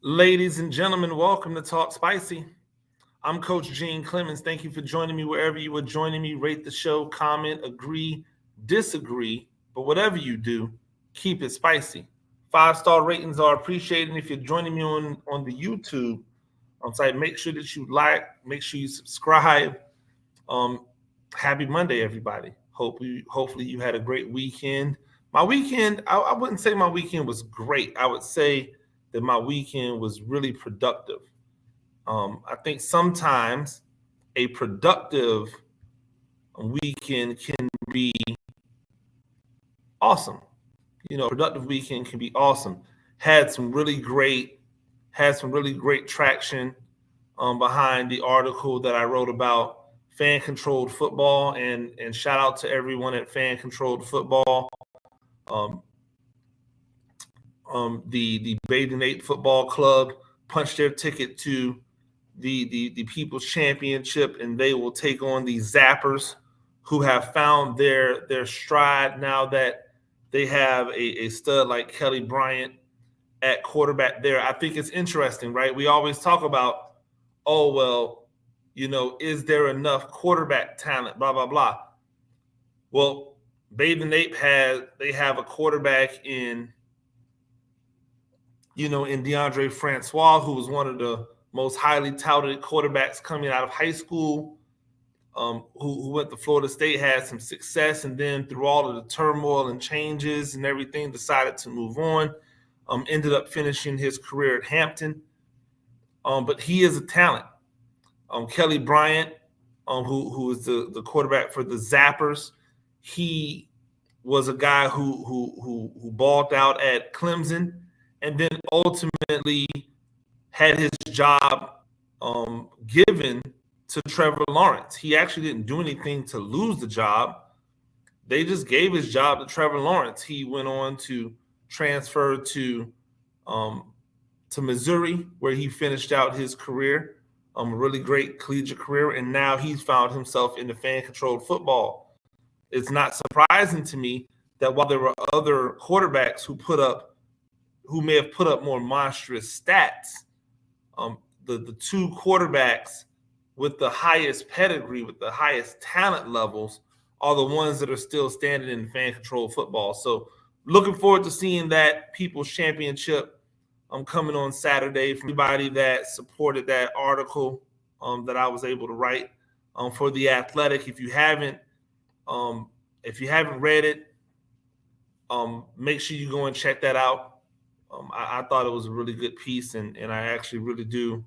Ladies and gentlemen, welcome to Talk Spicy. I'm Coach Gene Clemens. Thank you for joining me wherever you are joining me. Rate the show, comment, agree, disagree, but whatever you do, keep it spicy. 5-star ratings are appreciated. And if you're joining me on the YouTube site, make sure that you like, make sure you subscribe. Happy Monday, everybody. Hopefully you had a great weekend. My weekend, I wouldn't say my weekend was great. I would say that my weekend was really productive. I think sometimes a productive weekend can be awesome. Productive weekend can be awesome. Had some really great traction behind the article that I wrote about Fan Controlled Football, and shout out to everyone at Fan Controlled Football. The Bathing Ape Football Club punched their ticket to the People's Championship, and they will take on the Zappers, who have found their stride now that they have a stud like Kelly Bryant at quarterback there. I think it's interesting, right? We always talk about, is there enough quarterback talent, blah, blah, blah. Well, Bathing Ape they have a quarterback in DeAndre Francois, who was one of the most highly touted quarterbacks coming out of high school, who went to Florida State, had some success, and then through all of the turmoil and changes and everything, decided to move on, ended up finishing his career at Hampton. But he is a talent. Kelly Bryant, who is the quarterback for the Zappers, he was a guy who balled out at Clemson, and then ultimately had his job given to Trevor Lawrence. He actually didn't do anything to lose the job. They just gave his job to Trevor Lawrence. He went on to transfer to Missouri, where he finished out his career, a really great collegiate career, and now he's found himself in the fan-controlled football. It's not surprising to me that while there were other quarterbacks who may have put up more monstrous stats, the two quarterbacks with the highest pedigree, with the highest talent levels, are the ones that are still standing in fan-controlled football. So looking forward to seeing that People's Championship coming on Saturday. For everybody that supported that article that I was able to write for The Athletic, if you haven't read it, make sure you go and check that out. I thought it was a really good piece, and I actually really do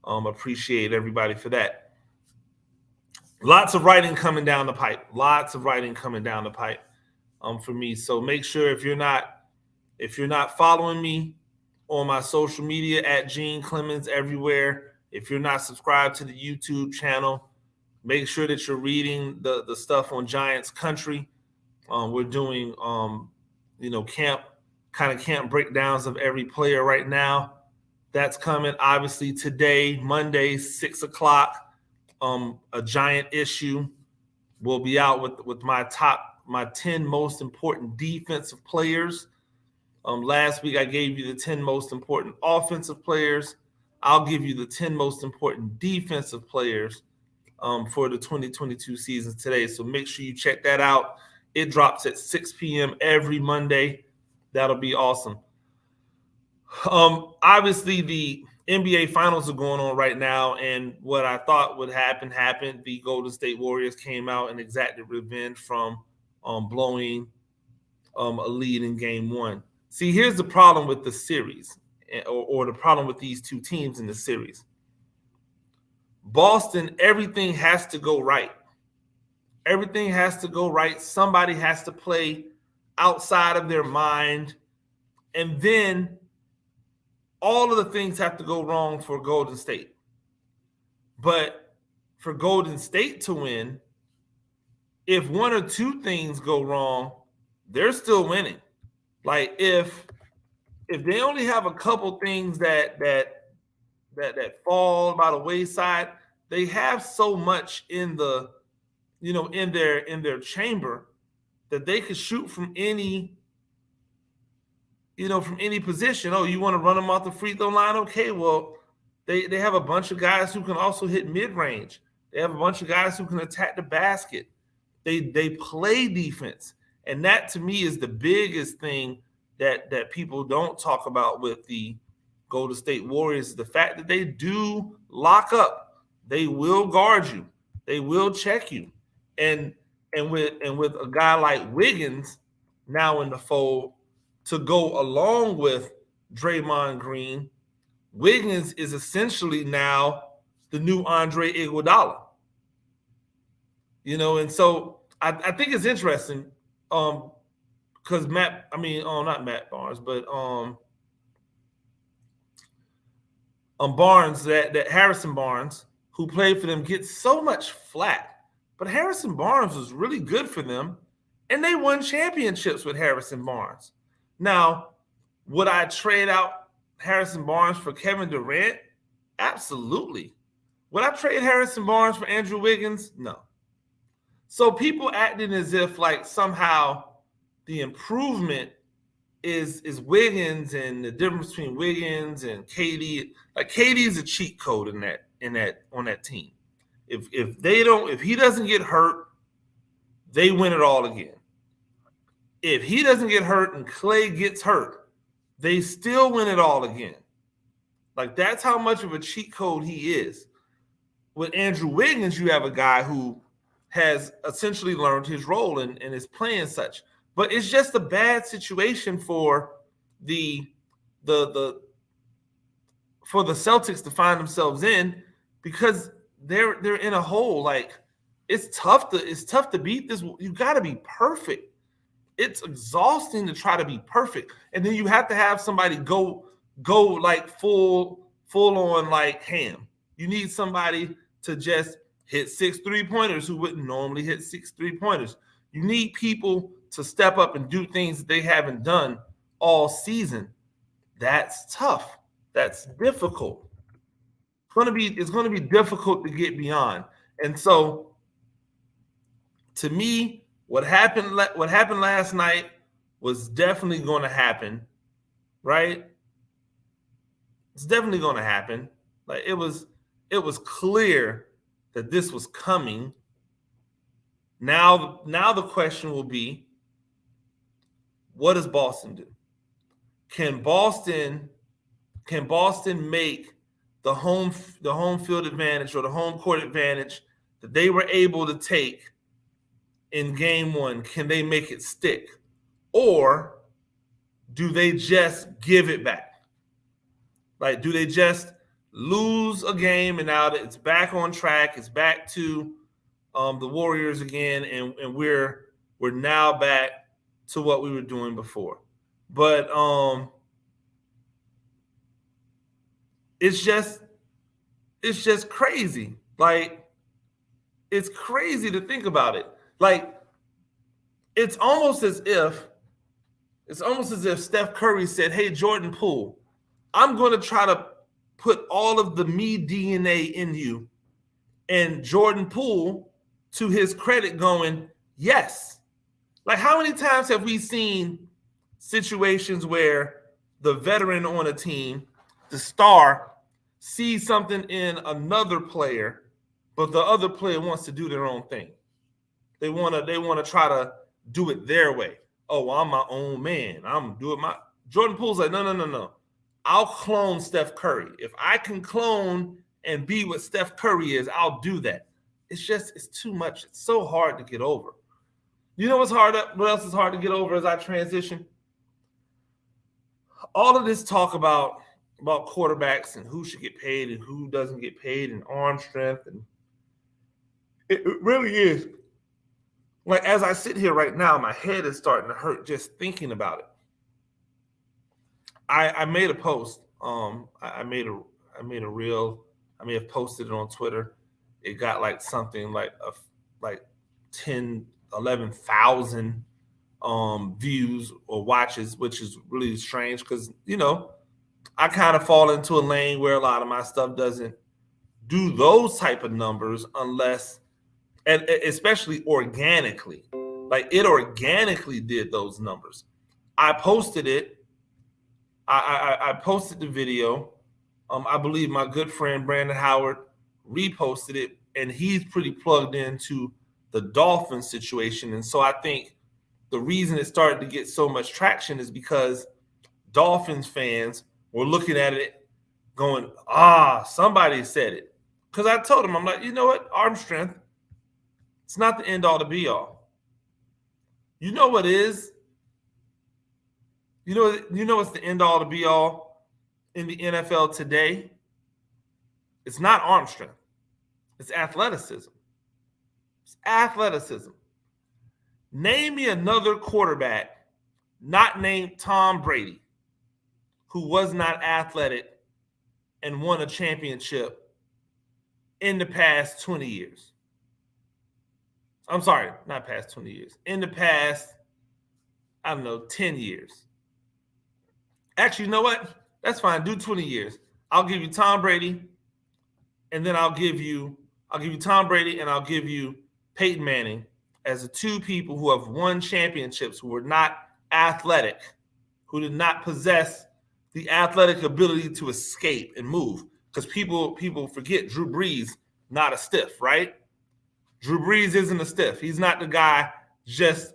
appreciate everybody for that. Lots of writing coming down the pipe. For me. So make sure if you're not following me on my social media at Gene Clemens everywhere, if you're not subscribed to the YouTube channel, make sure that you're reading the stuff on Giants Country. We're doing camp breakdowns of every player right now. That's coming obviously today, Monday, 6:00. A Giant issue will be out with my 10 most important defensive players. Last week I gave you the 10 most important offensive players. I'll give you the 10 most important defensive players for the 2022 season today. So make sure you check that out. It drops at 6 p.m. every Monday. That'll be awesome. Obviously, the NBA Finals are going on right now, and what I thought would happen happened. The Golden State Warriors came out and exacted revenge from blowing a lead in Game 1. See, here's the problem with the series, or the problem with these two teams in the series. Boston, everything has to go right. Everything has to go right. Somebody has to play outside of their mind, and then all of the things have to go wrong for Golden State. But for Golden State to win, if one or two things go wrong, they're still winning. Like if they only have a couple things that fall by the wayside, they have so much in the in their chamber that they could shoot from any from any position. Oh, you want to run them off the free throw line? Okay, well, they have a bunch of guys who can also hit mid-range. They have a bunch of guys who can attack the basket. They play defense. And that to me is the biggest thing that people don't talk about with the Golden State Warriors, the fact that they do lock up. They will guard you. They will check you. And with a guy like Wiggins now in the fold to go along with Draymond Green, Wiggins is essentially now the new Andre Iguodala. And so I think it's interesting because not Matt Barnes, but Barnes, that Harrison Barnes, who played for them, gets so much flack. But Harrison Barnes was really good for them, and they won championships with Harrison Barnes. Now, would I trade out Harrison Barnes for Kevin Durant? Absolutely. Would I trade Harrison Barnes for Andrew Wiggins? No. So people acting as if like somehow the improvement is Wiggins, and the difference between Wiggins and KD. Like KD is a cheat code on that team. If he doesn't get hurt, they win it all again. If he doesn't get hurt and Clay gets hurt, they still win it all again. Like that's how much of a cheat code he is. With Andrew Wiggins, you have a guy who has essentially learned his role and is playing such. But it's just a bad situation for the Celtics to find themselves in, because they're in a hole. Like it's tough to beat this. You got to be perfect. It's exhausting to try to be perfect, and then you have to have somebody go like full on like ham. You need somebody to just hit 6 3-pointers who wouldn't normally hit 6 3-pointers. You need people to step up and do things that they haven't done all season. That's tough. That's difficult. It's going to be difficult to get beyond. And so, to me, what happened last night was definitely going to happen, right? It's definitely going to happen. Like it was clear that this was coming. Now the question will be, what does Boston do? Can Boston make the home field advantage or the home court advantage that they were able to take in game one? Can they make it stick? Or do they just give it back? Like, do they just lose a game and now it's back on track? It's back to the Warriors again, and we're now back to what we were doing before. But it's just crazy. Like, it's crazy to think about it. Like, it's almost as if Steph Curry said, "Hey, Jordan Poole, I'm going to try to put all of the me DNA in you." And Jordan Poole, to his credit, going, "Yes." Like, how many times have we seen situations where the veteran on a team, the star, sees something in another player, but the other player wants to do their own thing? They want to try to do it their way. Oh, well, I'm my own man. I'm doing my. Jordan Poole's like, no. I'll clone Steph Curry. If I can clone and be what Steph Curry is, I'll do that. It's too much. It's so hard to get over. You know what else is hard to get over as I transition? All of this talk about quarterbacks and who should get paid and who doesn't get paid and arm strength, and it really is. Like, as I sit here right now, my head is starting to hurt just thinking about it. I made a post. I made a reel. I may have posted it on Twitter. It got like something like 10, 11,000 views or watches, which is really strange because, I kind of fall into a lane where a lot of my stuff doesn't do those type of numbers unless, and especially organically. Like, it organically did those numbers. I posted it, I posted the video. I believe my good friend Brandon Howard reposted it, and he's pretty plugged into the Dolphins situation. And so I think the reason it started to get so much traction is because Dolphins fans were looking at it going, somebody said it. Because I told him, I'm like, you know what? Arm strength, it's not the end all to be all. You know what is? You know what's the end all to be all in the NFL today? It's not arm strength. It's athleticism. It's athleticism. Name me another quarterback not named Tom Brady who was not athletic and won a championship in the past 20 years. I'm sorry, not past 20 years. In the past, 10 years. Actually, you know what? That's fine. Do 20 years. I'll give you Tom Brady, and then I'll give you Tom Brady, and I'll give you Peyton Manning as the two people who have won championships who were not athletic, who did not possess the athletic ability to escape and move. Because people forget Drew Brees, not a stiff, right? Drew Brees isn't a stiff. He's not the guy just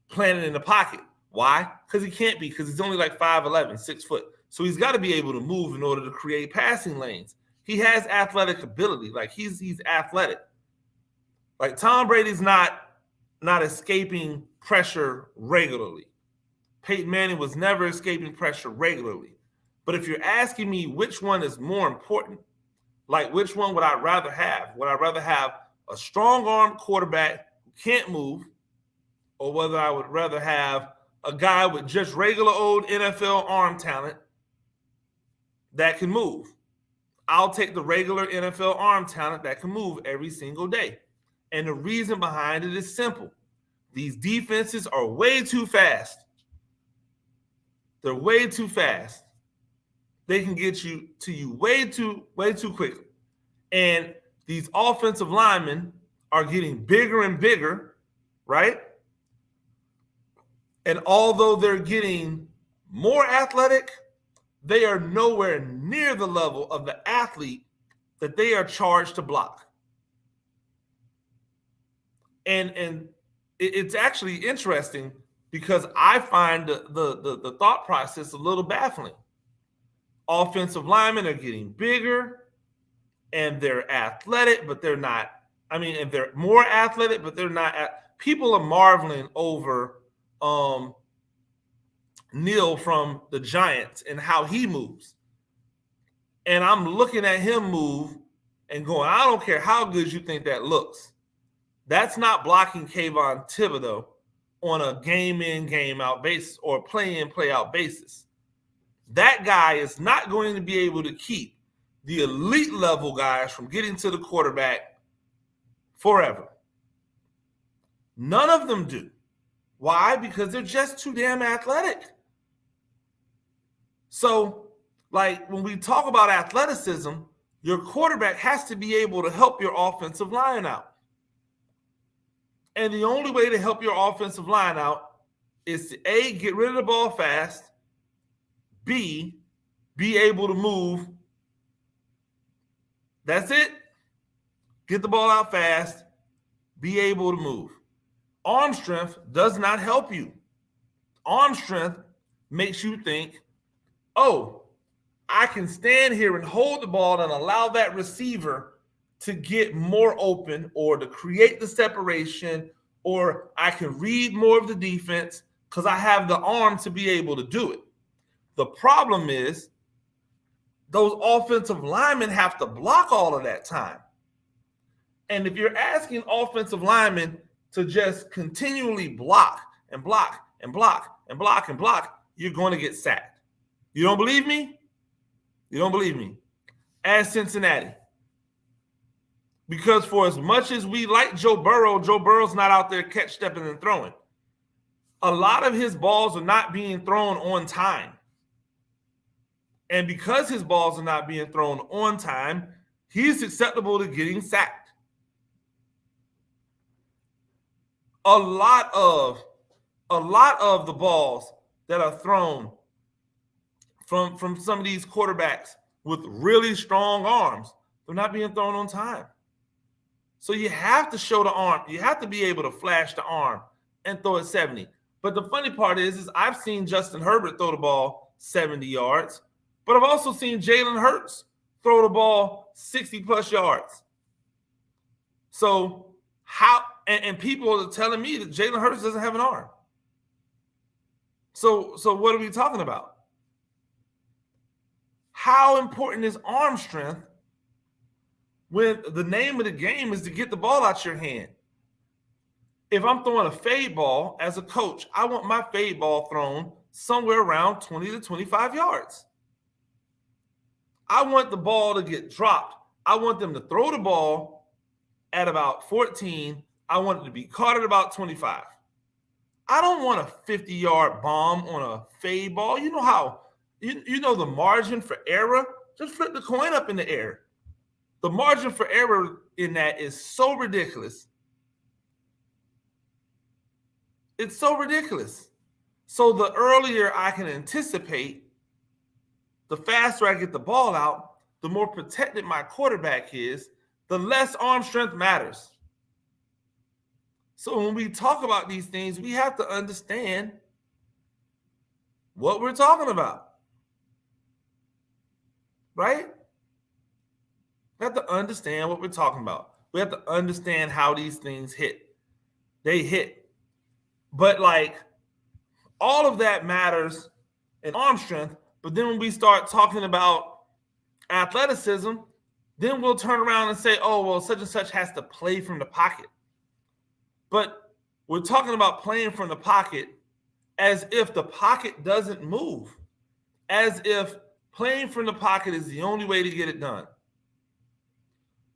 planted in the pocket. Why? Because he can't be, because he's only like 5'11", 6 foot. So he's got to be able to move in order to create passing lanes. He has athletic ability. Like he's athletic. Like Tom Brady's not escaping pressure regularly. Peyton Manning was never escaping pressure regularly. But if you're asking me which one is more important, like which one would I rather have? Would I rather have a strong-armed quarterback who can't move, or whether I would rather have a guy with just regular old NFL arm talent that can move? I'll take the regular NFL arm talent that can move every single day. And the reason behind it is simple. These defenses are way too fast. They're way too fast. They can get you way too quickly. And these offensive linemen are getting bigger and bigger, right? And although they're getting more athletic, they are nowhere near the level of the athlete that they are charged to block. And it's actually interesting because I find the thought process a little baffling. Offensive linemen are getting bigger and they're athletic, but they're not. And they're more athletic, but they're not. People are marveling over Neil from the Giants and how he moves. And I'm looking at him move and going, I don't care how good you think that looks. That's not blocking Kayvon Thibodeau on a game in, game out basis or play in, play out basis. That guy is not going to be able to keep the elite level guys from getting to the quarterback forever. None of them do. Why? Because they're just too damn athletic. So, like when we talk about athleticism, your quarterback has to be able to help your offensive line out. And the only way to help your offensive line out is to A, get rid of the ball fast, B, be able to move. That's it. Get the ball out fast, be able to move. Arm strength does not help you. Arm strength makes you think, oh, I can stand here and hold the ball and allow that receiver to get more open or to create the separation, or I can read more of the defense because I have the arm to be able to do it. The problem is those offensive linemen have to block all of that time. And if you're asking offensive linemen to just continually block and block and block and block and block, you're going to get sacked. You don't believe me? You don't believe me? Ask Cincinnati. Because for as much as we like Joe Burrow's not out there catch stepping and throwing. A lot of his balls are not being thrown on time. And because his balls are not being thrown on time, he's susceptible to getting sacked. A lot of the balls that are thrown from some of these quarterbacks with really strong arms. They're not being thrown on time. So you have to show the arm. You have to be able to flash the arm and throw it 70. But the funny part is I've seen Justin Herbert throw the ball 70 yards, but I've also seen Jalen Hurts throw the ball 60-plus yards. So how – and people are telling me that Jalen Hurts doesn't have an arm. So what are we talking about? How important is arm strength when the name of the game is to get the ball out your hand? If I'm throwing a fade ball as a coach, I want my fade ball thrown somewhere around 20 to 25 yards. I want the ball to get dropped. I want them to throw the ball at about 14. I want it to be caught at about 25. I don't want a 50-yard bomb on a fade ball. You know how, you know the margin for error? Just flip the coin up in the air. The margin for error in that is so ridiculous. It's so ridiculous. So the earlier I can anticipate, the faster I get the ball out, the more protected my quarterback is, the less arm strength matters. So when we talk about these things, we have to understand what we're talking about. Right? We have to understand what we're talking about. We have to understand how these things hit. They hit. But like all of that matters in arm strength. But then when we start talking about athleticism, then we'll turn around and say, oh, well, such and such has to play from the pocket. But we're talking about playing from the pocket as if the pocket doesn't move, as if playing from the pocket is the only way to get it done.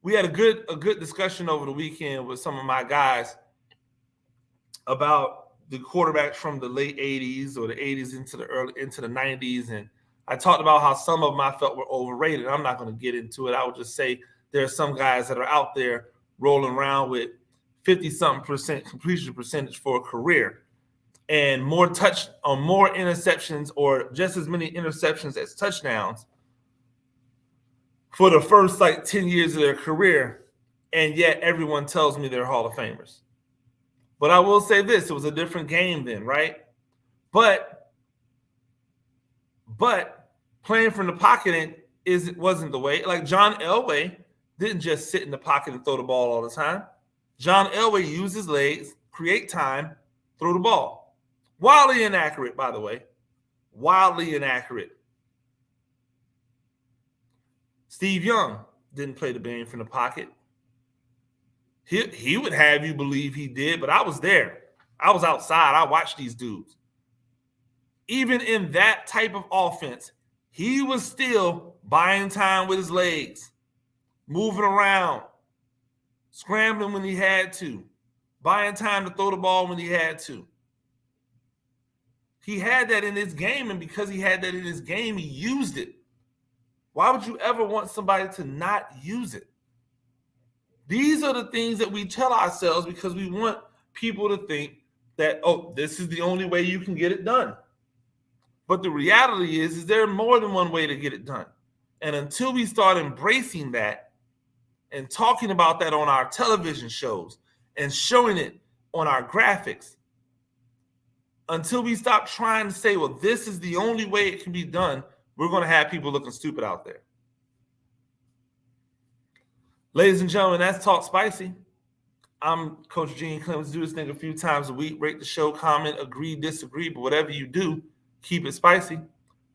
We had a good discussion over the weekend with some of my guys about the quarterbacks from the late 80s or the 80s into the 90s. And I talked about how some of them I felt were overrated. I'm not going to get into it. I would just say there are some guys that are out there rolling around with 50-something% completion percentage for a career and more interceptions or just as many interceptions as touchdowns for the first 10 years of their career. And yet everyone tells me they're Hall of Famers. But I will say this, it was a different game then, right? But playing from the pocket wasn't the way. Like John Elway didn't just sit in the pocket and throw the ball all the time. John Elway used his legs, create time, throw the ball. Wildly inaccurate, by the way. Wildly inaccurate. Steve Young didn't play the game from the pocket. He would have you believe he did, but I was there. I was outside. I watched these dudes. Even in that type of offense, he was still buying time with his legs, moving around, scrambling when he had to, buying time to throw the ball when he had to. He had that in his game, and because he had that in his game, he used it. Why would you ever want somebody to not use it? These are the things that we tell ourselves because we want people to think that, oh, this is the only way you can get it done. But the reality is there more than one way to get it done. And until we start embracing that and talking about that on our television shows and showing it on our graphics, until we stop trying to say, well, this is the only way it can be done, we're going to have people looking stupid out there. Ladies and gentlemen, that's Talk Spicy. I'm Coach Gene Clemens. Do this thing a few times a week. Rate the show, comment, agree, disagree. But whatever you do, keep it spicy.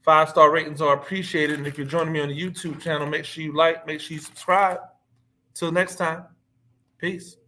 5-star ratings are appreciated. And if you're joining me on the YouTube channel, make sure you like, make sure you subscribe. Till next time, peace.